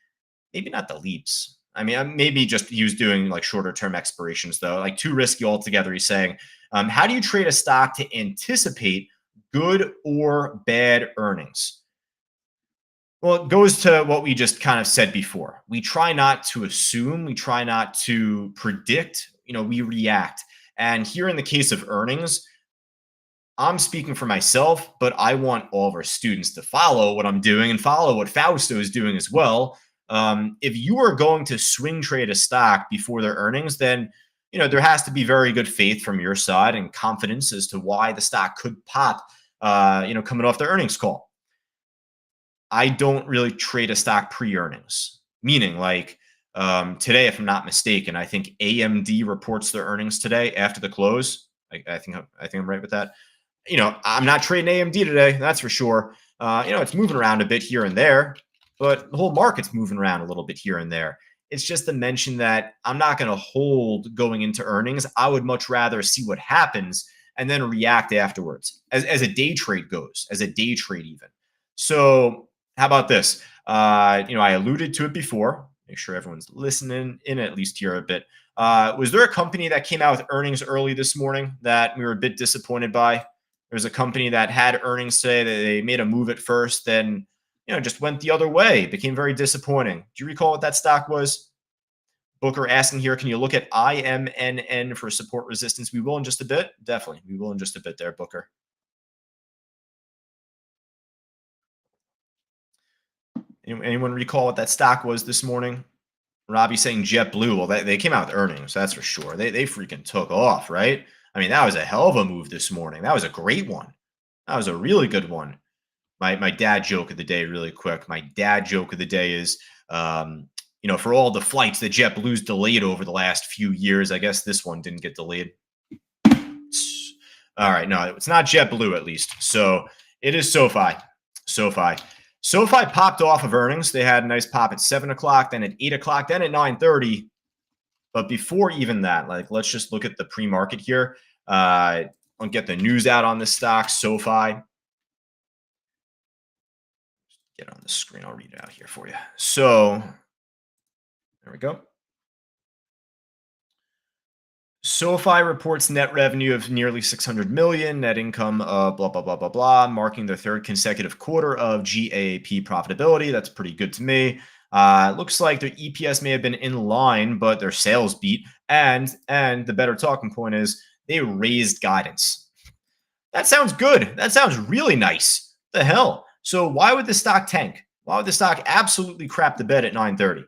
Maybe not the leaps. I mean, maybe just he was doing like shorter term expirations, though, like too risky altogether. He's saying, how do you trade a stock to anticipate good or bad earnings? Well, it goes to what we just kind of said before. We try not to assume. We try not to predict. We react. And here in the case of earnings, I'm speaking for myself, but I want all of our students to follow what I'm doing and follow what Fausto is doing as well. If you are going to swing trade a stock before their earnings, then there has to be very good faith from your side and confidence as to why the stock could pop, coming off their earnings call. I don't really trade a stock pre-earnings, meaning like today, if I'm not mistaken, I think AMD reports their earnings today after the close. I think I'm right with that. I'm not trading AMD today, that's for sure. It's moving around a bit here and there, but the whole market's moving around a little bit here and there. It's just to mention that I'm not going to hold going into earnings. I would much rather see what happens and then react afterwards, as a day trade goes, as a day trade even. So how about this? I alluded to it before. Make sure everyone's listening in at least here a bit. Was there a company that came out with earnings early this morning that we were a bit disappointed by? There's a company that had earnings today that they made a move at first, then just went the other way. It became very disappointing. Do you recall what that stock was? Booker asking here, can you look at IMNN for support resistance? We will in just a bit. Definitely. We will in just a bit there, Booker. Anyone recall what that stock was this morning? Robbie saying JetBlue. Well, they came out with earnings, that's for sure. They freaking took off, right? I mean, that was a hell of a move this morning. That was a great one. That was a really good one. My dad joke of the day, really quick. My dad joke of the day is, for all the flights that JetBlue's delayed over the last few years, I guess this one didn't get delayed. All right, no, it's not JetBlue at least. So it is SoFi. SoFi popped off of earnings. They had a nice pop at 7 o'clock, then at 8 o'clock, then at 9:30. But before even that, let's just look at the pre-market here. I'll get the news out on this stock, SoFi. Get on the screen. I'll read it out here for you. So there we go. SoFi reports net revenue of nearly $600 million, net income of blah, blah, blah, blah, blah, marking their third consecutive quarter of GAAP profitability. That's pretty good to me. Looks like their EPS may have been in line, but their sales beat. And the better talking point is they raised guidance. That sounds good. That sounds really nice. The hell? So why would the stock tank? Why would the stock absolutely crap the bed at 9:30?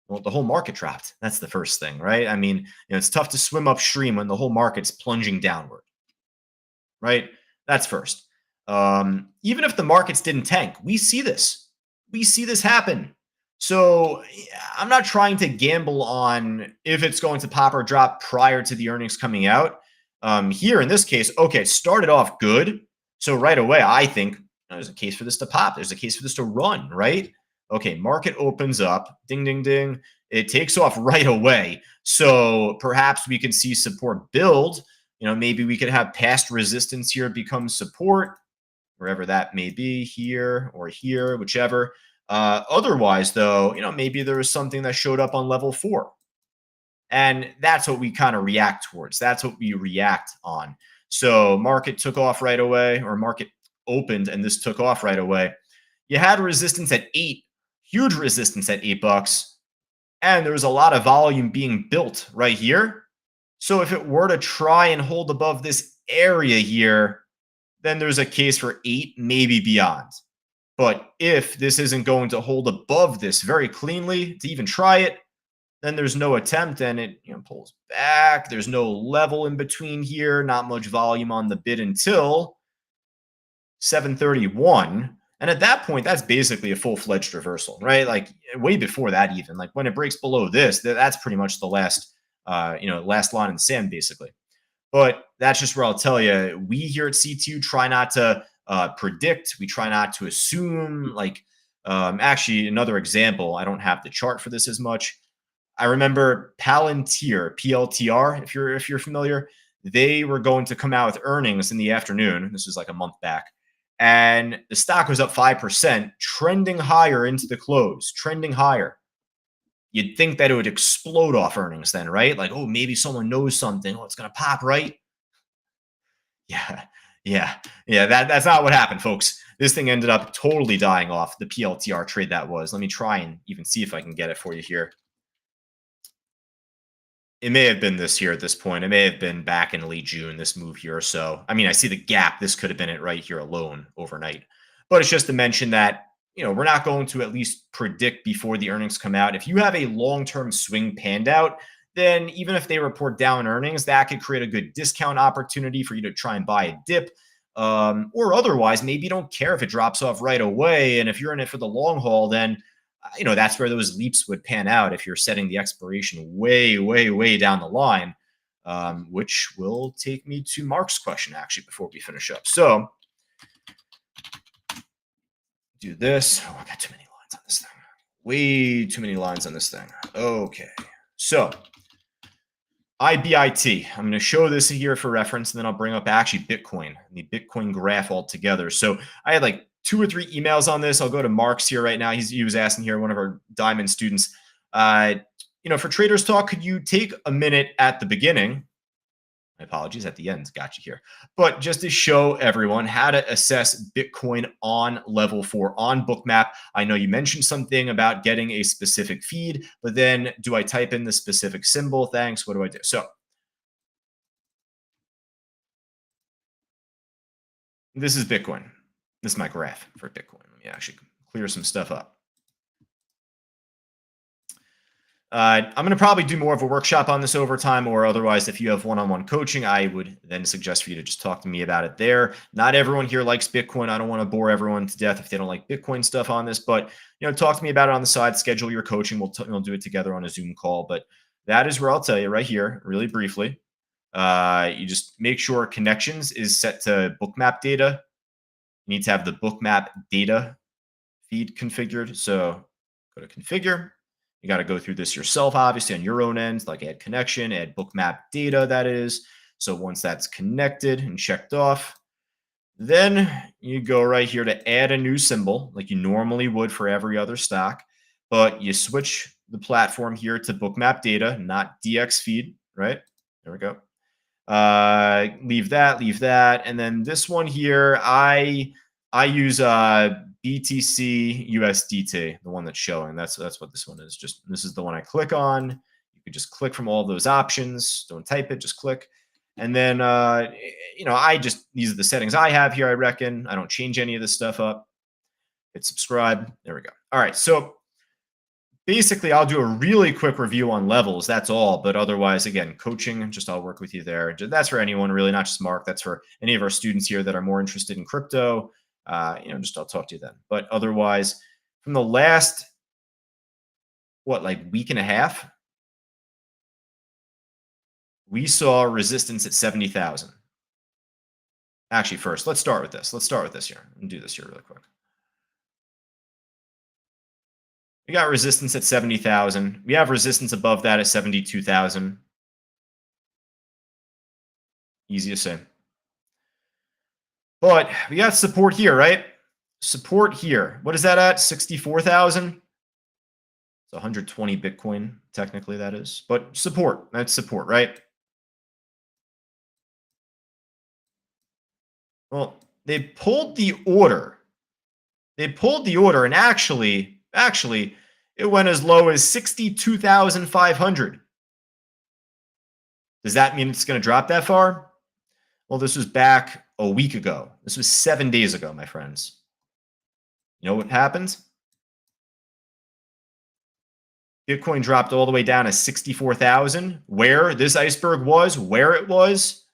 Well, the whole market dropped. That's the first thing, right? I mean, it's tough to swim upstream when the whole market's plunging downward, right? That's first. Even if the markets didn't tank, we see this. We see this happen. So I'm not trying to gamble on if it's going to pop or drop prior to the earnings coming out. Here in this case, okay, started off good. So right away, I think there's a case for this to pop. There's a case for this to run, right? Okay, market opens up, ding, ding, ding. It takes off right away. So perhaps we can see support build. Maybe we could have past resistance here become support, wherever that may be, here or here, whichever. Otherwise, though, maybe there was something that showed up on level 4. And that's what we kind of react towards. That's what we react on. So market took off right away, or market opened and this took off right away. You had resistance at 8. Huge resistance at $8, and there was a lot of volume being built right here. So if it were to try and hold above this area here, then there's a case for 8, maybe beyond. But if this isn't going to hold above this very cleanly to even try it, then there's no attempt and it pulls back. There's no level in between here, not much volume on the bid until 731. And at that point, that's basically a full-fledged reversal, right? Like way before that even. Like when it breaks below this, that's pretty much the last line in the sand, basically. But that's just where I'll tell you, we here at C2 try not to predict. We try not to assume. Actually, another example, I don't have the chart for this as much. I remember Palantir, PLTR, if you're familiar, they were going to come out with earnings in the afternoon. This was like a month back. And the stock was up 5%, trending higher into the close, trending higher. You'd think that it would explode off earnings then, right? Like, oh, maybe someone knows something. Oh, it's going to pop, right? Yeah. That's not what happened, folks. This thing ended up totally dying off, the PLTR trade that was. Let me try and even see if I can get it for you here. It may have been this year at this point. It may have been back in late June, this move here or so. I mean, I see the gap. This could have been it right here alone overnight. But it's just to mention that, we're not going to at least predict before the earnings come out. If you have a long-term swing panned out, then even if they report down earnings, that could create a good discount opportunity for you to try and buy a dip. Or otherwise, maybe you don't care if it drops off right away. And if you're in it for the long haul, then that's where those leaps would pan out if you're setting the expiration way, way, way down the line, which will take me to Mark's question, actually, before we finish up. So do this. Oh, I got too many lines on this thing. Way too many lines on this thing. Okay. So IBIT. I'm going to show this here for reference, and then I'll bring up actually Bitcoin, the Bitcoin graph altogether. So I had like 2 or 3 emails on this. I'll go to Mark's here right now. He was asking here, one of our Diamond students, for Traders Talk, could you take a minute at the beginning My apologies at the end. Got you here. But just to show everyone how to assess Bitcoin on level 4 on Bookmap. I know you mentioned something about getting a specific feed, but then do I type in the specific symbol? Thanks. What do I do? So this is Bitcoin. This is my graph for Bitcoin. Let me actually clear some stuff up. I'm going to probably do more of a workshop on this over time, or otherwise, if you have one-on-one coaching, I would then suggest for you to just talk to me about it there. Not everyone here likes Bitcoin. I don't want to bore everyone to death if they don't like Bitcoin stuff on this, but talk to me about it on the side. Schedule your coaching. We'll do it together on a Zoom call. But that is where I'll tell you right here, really briefly. You just make sure connections is set to Bookmap data. You need to have the Bookmap data feed configured. So go to configure. You got to go through this yourself, obviously, on your own end, like add connection, add Bookmap data, that is. So once that's connected and checked off, then you go right here to add a new symbol like you normally would for every other stock. But you switch the platform here to Bookmap data, not DX feed, right? There we go. Leave that. And then this one here, I use BTC USDT, the one that's showing. That's what this one is. Just this is the one I click on. You can just click from all of those options. Don't type it, just click. And then these are the settings I have here, I reckon. I don't change any of this stuff up. Hit subscribe. There we go. All right. So basically, I'll do a really quick review on levels. That's all. But otherwise, again, coaching, just I'll work with you there. That's for anyone, really, not just Mark. That's for any of our students here that are more interested in crypto. Just I'll talk to you then. But otherwise, from the last, week and a half, we saw resistance at 70,000. Actually, first, let's start with this. Let's start with this here. And do this here really quick. We got resistance at 70,000. We have resistance above that at 72,000. Easy to say. But we got support here, right? Support here. What is that at? 64,000? It's 120 Bitcoin, technically, that is. But support. That's support, right? Well, they pulled the order. And actually, it went as low as 62,500. Does that mean it's going to drop that far? Well, this was back a week ago. This was 7 days ago, my friends. You know what happened? Bitcoin dropped all the way down to 64,000. Where this iceberg was, where it was,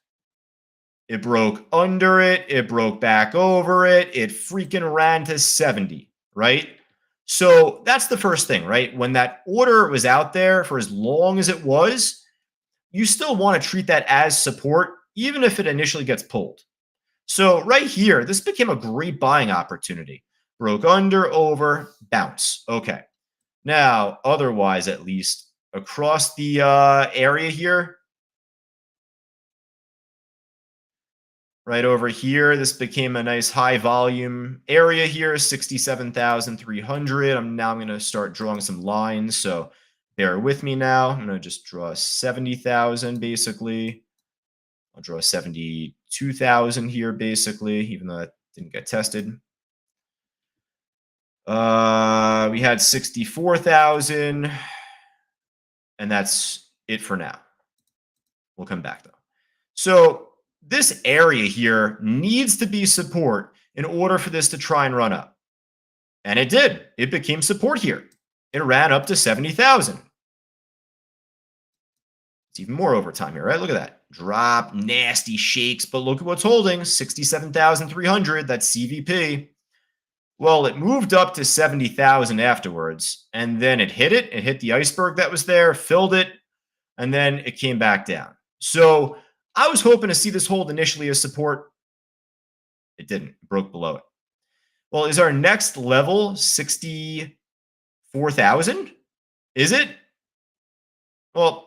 it broke under it. It broke back over it. It freaking ran to 70, right? So that's the first thing, right? When that order was out there for as long as it was, you still want to treat that as support, even if it initially gets pulled. So right here, this became a great buying opportunity. Broke under, over, bounce. Okay. Now, otherwise, at least, across the area here, right over here, this became a nice high volume area here, 67,300. I'm going to start drawing some lines, so bear with me now. I'm going to just draw 70,000 basically. I'll draw 72,000 here basically, even though that didn't get tested. We had 64,000, and that's it for now. We'll come back though. So this area here needs to be support in order for this to try and run up. And it did. It became support here. It ran up to 70,000. It's even more over time here, right? Look at that. Drop, nasty shakes, but look at what's holding. 67,300. That's CVP. Well, it moved up to 70,000 afterwards, and then it hit it. It hit the iceberg that was there, filled it, and then it came back down. So I was hoping to see this hold initially as support. It didn't. It broke below it. Well, is our next level 64,000? Is it? Well,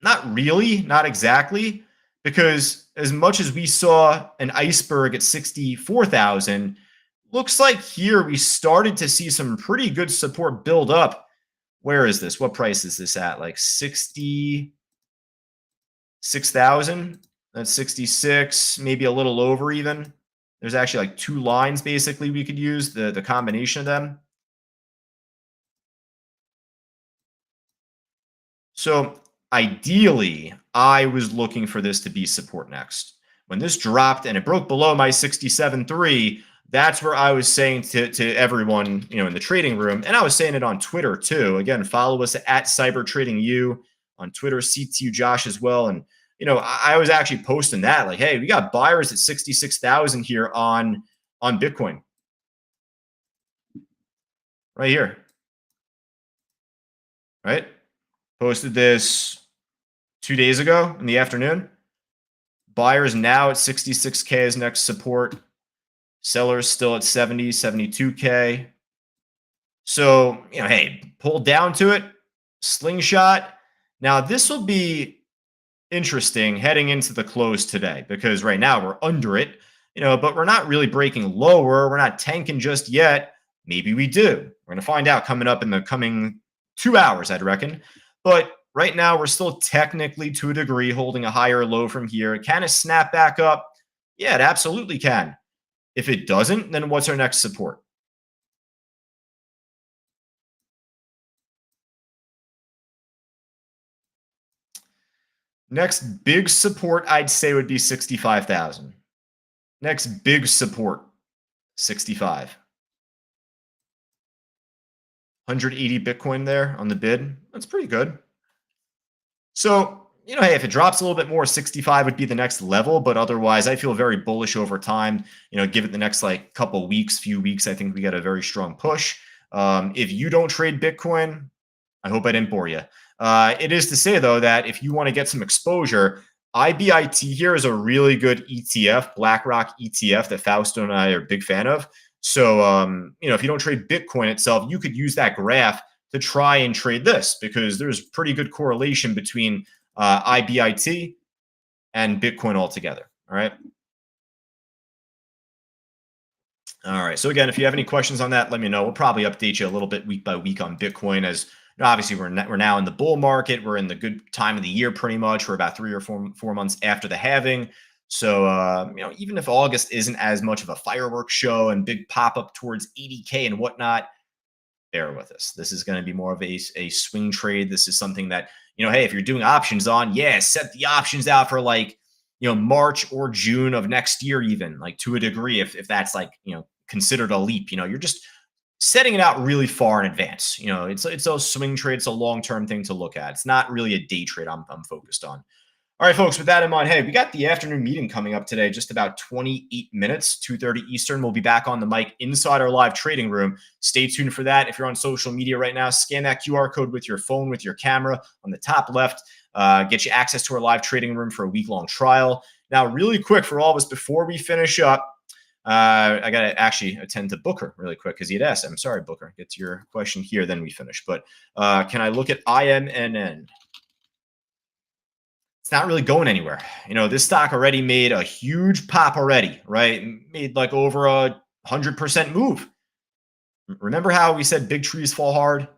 not really, not exactly, because as much as we saw an iceberg at 64,000, looks like here we started to see some pretty good support build up. Where is this? What price is this at? Like 66,000? That's 66, maybe a little over even. There's actually like two lines basically we could use, the combination of them. So ideally, I was looking for this to be support next. When this dropped and it broke below my 67.3, that's where I was saying to everyone, in the trading room, and I was saying it on Twitter too. Again, follow us at Cyber Trading U on Twitter, CTU Josh as well. And I was actually posting that like, hey, we got buyers at 66,000 here on Bitcoin right here, right? Posted this 2 days ago in the afternoon. Buyers now at 66K as next support. Sellers still at 70, 72K. So, hey, pull down to it, slingshot. Now, this will be interesting heading into the close today because right now we're under it, but we're not really breaking lower. We're not tanking just yet. Maybe we do. We're going to find out coming up in the coming 2 hours, I'd reckon. But right now, we're still technically, to a degree, holding a higher low from here. Can it snap back up? Yeah, it absolutely can. If it doesn't, then what's our next support? Next big support, I'd say, would be 65,000. Next big support, 65. 180 Bitcoin there on the bid. That's pretty good. So, hey, if it drops a little bit more, 65 would be the next level. But otherwise, I feel very bullish over time. Give it the next couple weeks, few weeks, I think we got a very strong push. If you don't trade Bitcoin, I hope I didn't bore you. It is to say, though, that if you want to get some exposure, IBIT here is a really good ETF, BlackRock ETF that Fausto and I are a big fan of. So, if you don't trade Bitcoin itself, you could use that graph to try and trade this because there's pretty good correlation between IBIT and Bitcoin altogether. All right. All right. So again, if you have any questions on that, let me know. We'll probably update you a little bit week by week on Bitcoin as obviously we're now in the bull market. We're in the good time of the year pretty much. We're about 3 or 4 months after the halving. So, even if August isn't as much of a fireworks show and big pop up towards 80K and whatnot, bear with us. This is going to be more of a swing trade. This is something that, hey, if you're doing options on, set the options out for March or June of next year, even to a degree, if that's considered a leap, you're just setting it out really far in advance. It's a swing trade. It's a long-term thing to look at. It's not really a day trade I'm focused on. All right, folks, with that in mind, hey, we got the afternoon meeting coming up today, just about 28 minutes, 2:30 Eastern. We'll be back on the mic inside our live trading room. Stay tuned for that. If you're on social media right now, scan that QR code with your phone, with your camera on the top left. Get you access to our live trading room for a week-long trial. Now, really quick for all of us, before we finish up, I got to actually attend to Booker really quick because he had asked. I'm sorry, Booker. Get to your question here, then we finish. But can I look at IMNN? It's not really going anywhere. This stock already made a huge pop already, right? Made over 100% move. Remember how we said big trees fall hard?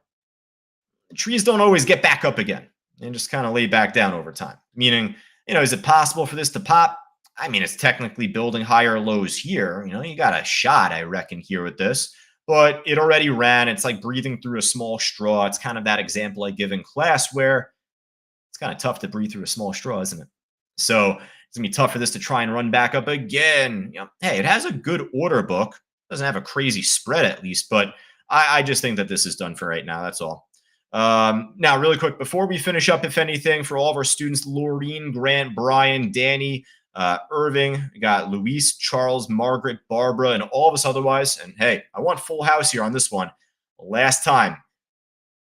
Trees don't always get back up again and just kind of lay back down over time. Meaning, is it possible for this to pop? I mean, it's technically building higher lows here. You got a shot, I reckon, here with this. But it already ran. It's like breathing through a small straw. It's kind of that example I give in class where it's kind of tough to breathe through a small straw, isn't it? So it's going to be tough for this to try and run back up again. Hey, it has a good order book. Doesn't have a crazy spread at least, but I just think that this is done for right now. That's all. Now, really quick, before we finish up, if anything, for all of our students, Laureen, Grant, Brian, Danny, Irving, we got Luis, Charles, Margaret, Barbara, and all of us otherwise. And hey, I want full house here on this one. Last time.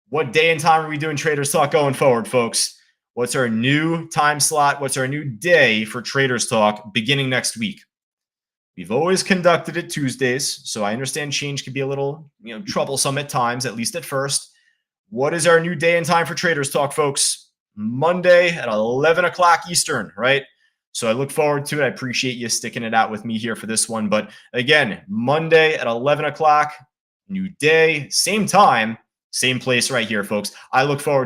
What day and time are we doing Traders Talk going forward, folks? What's our new time slot? What's our new day for Traders Talk beginning next week? We've always conducted it Tuesdays, so I understand change can be a little, troublesome at times, at least at first. What is our new day and time for Traders Talk, folks? Monday at 11 o'clock Eastern, right? So I look forward to it. I appreciate you sticking it out with me here for this one. But again, Monday at 11 o'clock, new day, same time, same place right here, folks. I look forward to